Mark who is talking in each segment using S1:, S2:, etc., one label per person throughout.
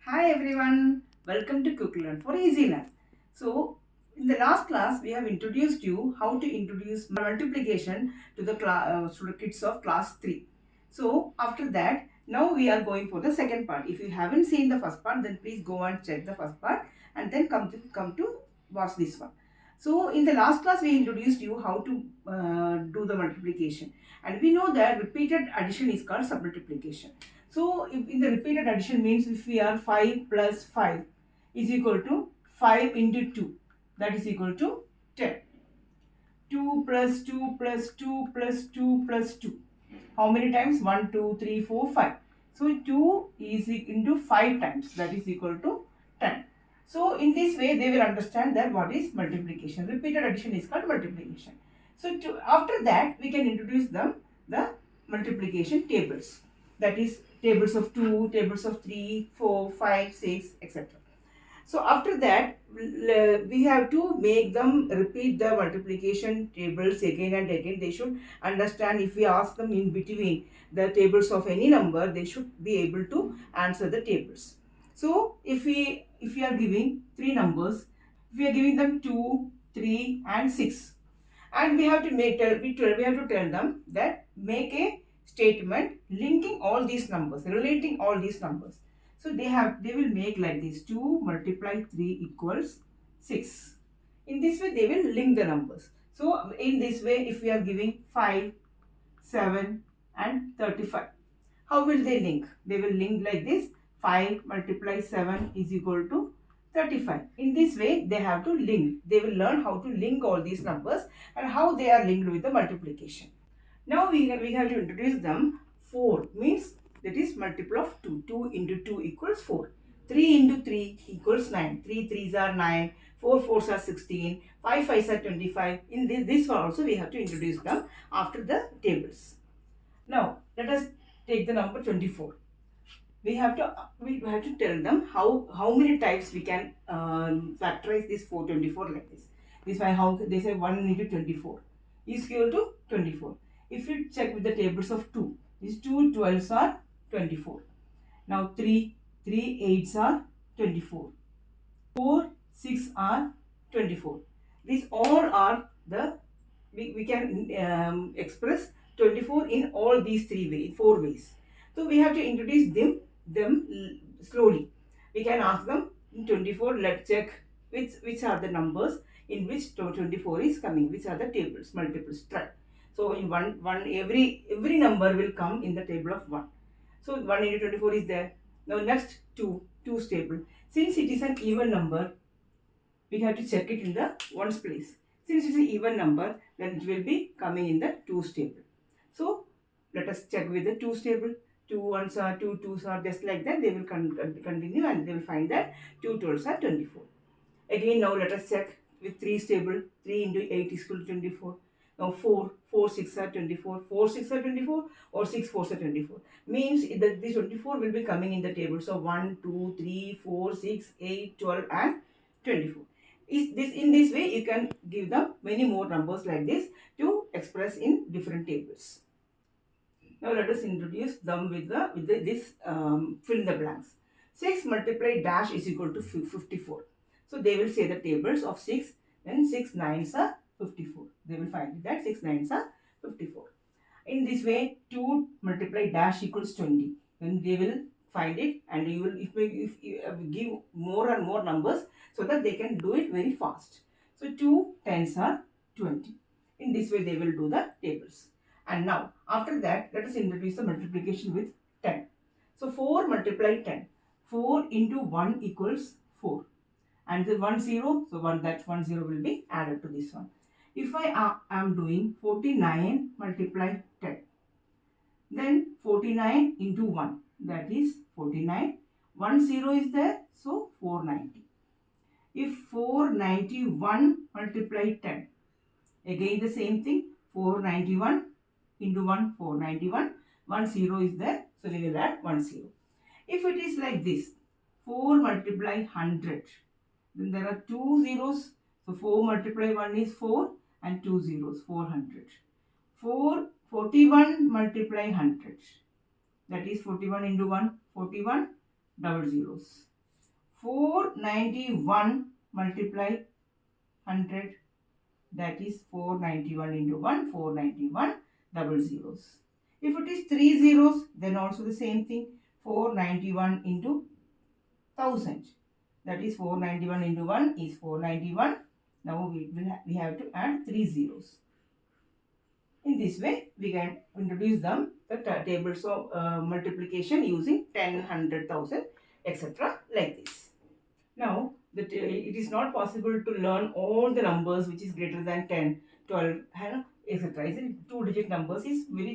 S1: Hi everyone, welcome to Quick Learn for Easy Learn. So, in the last class, we have introduced you how to introduce multiplication to the kids of class 3. So, after that, now we are going for the second part. If you haven't seen the first part, then please go and check the first part and then come to watch this one. So, in the last class, we introduced you how to do the multiplication, and we know that repeated addition is called submultiplication. So, if in the repeated addition means if we are 5 plus 5 is equal to 5 into 2, that is equal to 10. 2 plus 2 plus 2 plus 2 plus 2. How many times? 1, 2, 3, 4, 5. So, 2 is into 5 times, that is equal to 10. So, in this way they will understand that what is multiplication. Repeated addition is called multiplication. So, after that we can introduce them the multiplication tables. That is tables of 2, tables of 3, 4, 5, 6, etc. So after that, we have to make them repeat the multiplication tables again and again. They should understand. If we ask them in between the tables of any number, they should be able to answer the tables. So if we are giving three numbers, we are giving them 2, 3 and 6, and we have to tell them that make a statement linking all these numbers, relating all these numbers. So they will make like this: 2 multiply 3 equals 6. In this way they will link the numbers. So in this way, if we are giving 5, 7 and 35, how will they link? They will link like this: 5 multiply 7 is equal to 35. In this way, they have to link. They will learn how to link all these numbers and how they are linked with the multiplication. Now we have to introduce them. 4 means that is multiple of 2. 2 into 2 equals 4. 3 into 3 equals 9. 3 3s are 9. 4 4s are 16. 5 5s are 25. In this one also we have to introduce them after the tables. Now let us take the number 24. We have to tell them how many types we can factorize this 424 like this. This why how they say 1 into 24 is equal to 24. If you check with the tables of 2, these 2 12s are 24. Now 3 8s are 24. 4 6 are 24. These all are the we can express 24 in all these four ways. So we have to introduce them slowly. We can ask them in 24. Let's check which are the numbers in which 24 is coming. Which are the tables, multiples. Try. So in one every number will come in the table of 1. So 1 into 24 is there. Now next 2's table. Since it is an even number, we have to check it in the ones place. Since it's an even number, then it will be coming in the 2's table. So let us check with the 2's table. 2 ones are 2 2's are just like that. They will continue and they will find that 2 12's are 24. Again now let us check with 3's table. 3 into 8 is equal to 24. Now 4 6 are 24. 4 6 are 24 or 6 4s are 24. Means that this 24 will be coming in the table. So 1, 2, 3, 4, 6, 8, 12 and 24. In this way you can give them many more numbers like this to express in different tables. Now let us introduce them with this fill in the blanks. 6 multiply dash is equal to 54. So they will say the tables of 6, then 6 9s are 54. They will find that 6 9s are 54. In this way 2 multiply dash equals 20. Then they will find it, and you will if you give more and more numbers so that they can do it very fast. So 2 10s are 20. In this way they will do the tables. And now after that let us introduce the multiplication with 10. So 4 multiply 10. 4 into 1 equals 4. And the 1 0, so that 1 0 will be added to this one. If I am doing 49 multiply 10, then 49 into 1, that is 49. 1 0 is there, so 490. If 491 multiply 10, again the same thing, 491 into 1, 491. 1 0 is there, so we will add 1 0. If it is like this, 4 multiply 100, then there are 2 zeros. So 4 multiply 1 is 4 and 2 zeros, 400. 41 multiply 100, that is 41 into 1, 41 double zeros. 491 multiply 100, that is 491 into 1, 491 double zeros. If it is 3 zeros, then also the same thing, 491 into 1000, that is 491 into 1 is 491. Now we have to add 3 zeros. In this way, we can introduce them the tables of multiplication using 10, 100,000, etc. like this. Now, it is not possible to learn all the numbers which is greater than 10, 12, etc. Two-digit numbers is very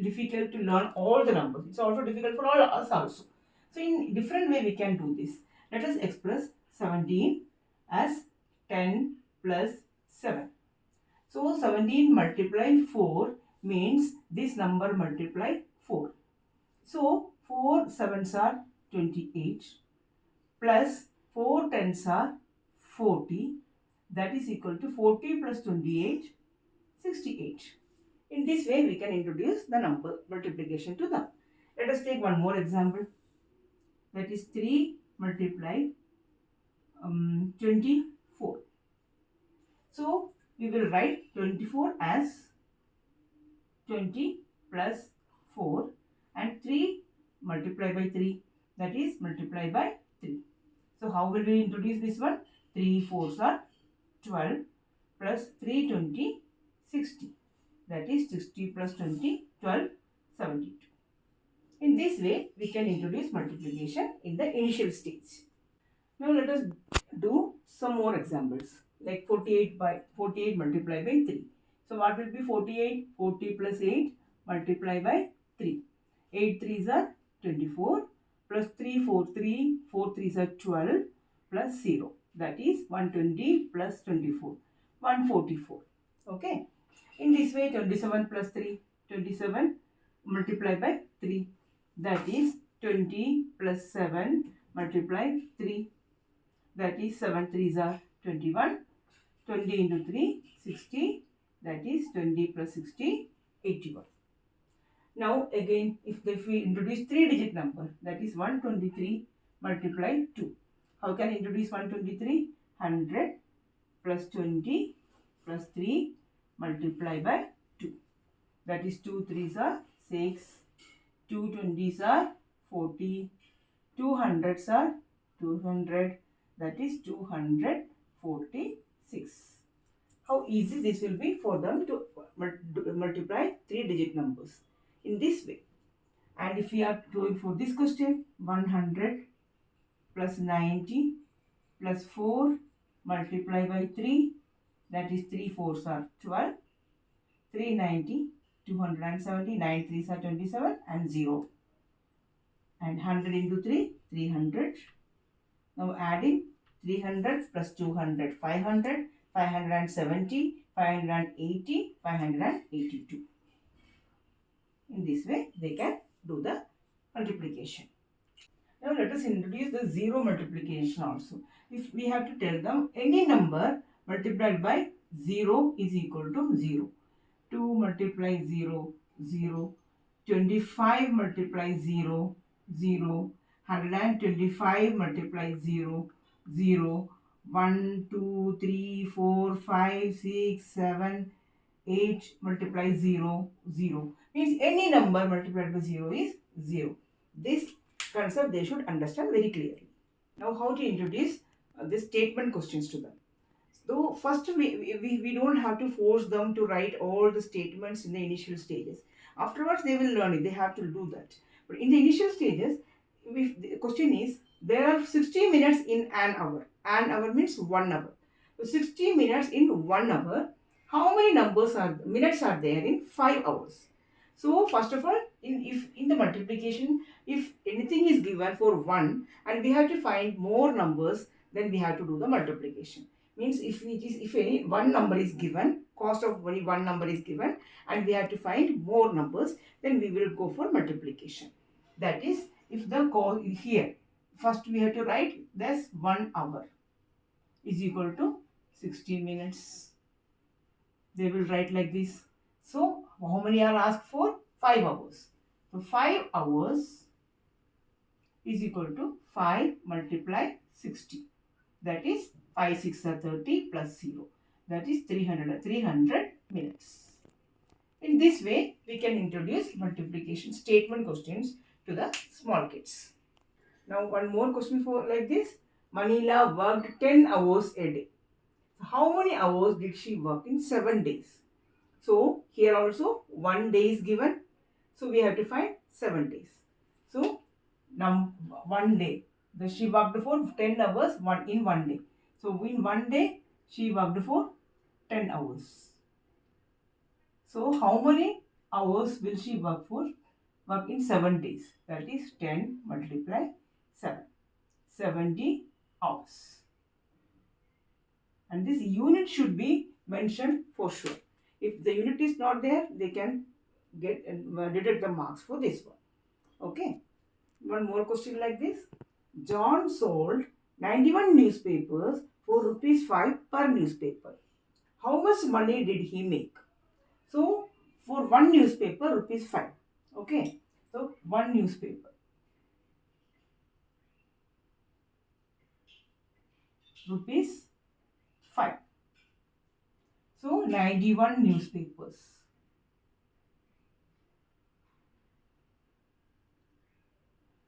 S1: difficult to learn all the numbers. It's also difficult for all us also. So, in different way we can do this. Let us express 17 as 10 plus 7. So 17 multiply 4 means this number multiply 4. So 4 sevens are 28 plus 4 tens are 40, that is equal to 40 plus 28, 68. In this way we can introduce the number multiplication to them. Let us take one more example, that is 3 multiply 24. So we will write 24 as 20 plus 4 and 3 multiply by 3, that is multiply by 3. So how will we introduce this one? 3 4s are 12 plus 3 20 60, that is 60 plus 20 12 72. In this way we can introduce multiplication in the initial stage. Now let us do some more examples, like 48 multiplied by 3. So what will be 48? 40 plus 8 multiply by 3. 8 3s are 24 plus 3 4 3, 4 3s are 12 plus 0, that is 120 plus 24, 144. Okay. In this way 27 plus 3, 27 multiply by 3, that is 20 plus 7 multiply 3, that is 7 3s are 21, 20 into 3 60, that is 20 plus 60 81. Now again if we introduce 3-digit number, that is 123 multiply 2. How can I introduce 123? 100 plus 20 plus 3 multiply by 2, that is 2 3s are 6, 2 20s are 40, 2 hundreds are 200, that is 246. How easy this will be for them to multiply 3-digit numbers in this way. And if we are going for this question, 100 plus 90 plus 4 multiply by 3, that is 3 4s are 12, 390, 270, 9 3s are 27 and 0. And 100 into 3, 300. Now adding 300 plus 200, 500, 570, 580, 582. In this way, they can do the multiplication. Now let us introduce the zero multiplication also. If we have to tell them any number multiplied by 0 is equal to 0. 2 multiply 0, 0. 25 multiply 0, 0. 125 multiply 0, 0. 1, 2, 3, 4, 5, 6, 7, 8 multiply 0, 0. Means any number multiplied by 0 is 0. This concept they should understand very clearly. Now how to introduce the statement questions to them. So first we don't have to force them to write all the statements in the initial stages. Afterwards they will learn it. They have to do that. But in the initial stages, the question is there are 60 minutes in an hour. An hour means 1 hour. So 60 minutes in 1 hour. How many minutes are there in 5 hours? So first of all, in the multiplication, if anything is given for 1 and we have to find more numbers, then we have to do the multiplication. Means if any one number is given, cost of only one number is given and we have to find more numbers, then we will go for multiplication. That is, if the cost here, first we have to write this 1 hour is equal to 60 minutes. They will write like this. So how many are asked for? 5 hours. So 5 hours is equal to 5 multiply 60. That is 5 6 are 30 plus 0. That is 300 minutes. In this way, we can introduce multiplication statement questions to the small kids. Now, one more question for like this. Manila worked 10 hours a day. How many hours did she work in 7 days? So, here also 1 day is given. So, we have to find 7 days. So, 1 day. She worked for 10 hours in 1 day. So, in 1 day, she worked for 10 hours. So, how many hours will she work for? Work in 7 days. That is 10 multiply 7. 70 hours. And this unit should be mentioned for sure. If the unit is not there, they can get deduct the marks for this one. Okay. One more question like this. John sold 91 newspapers for rupees 5 per newspaper. How much money did he make? So, for one newspaper, rupees 5. Okay. So, one newspaper. Rupees 5. So, 91 newspapers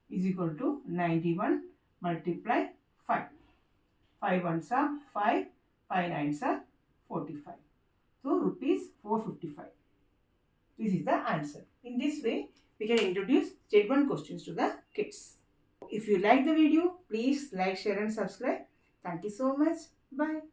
S1: is equal to 91 multiply 5. 5 ones are 5, 5 nines are 45. So, rupees 455. This is the answer. In this way, we can introduce statement questions to the kids. If you like the video, please like, share and subscribe. Thank you so much. Bye.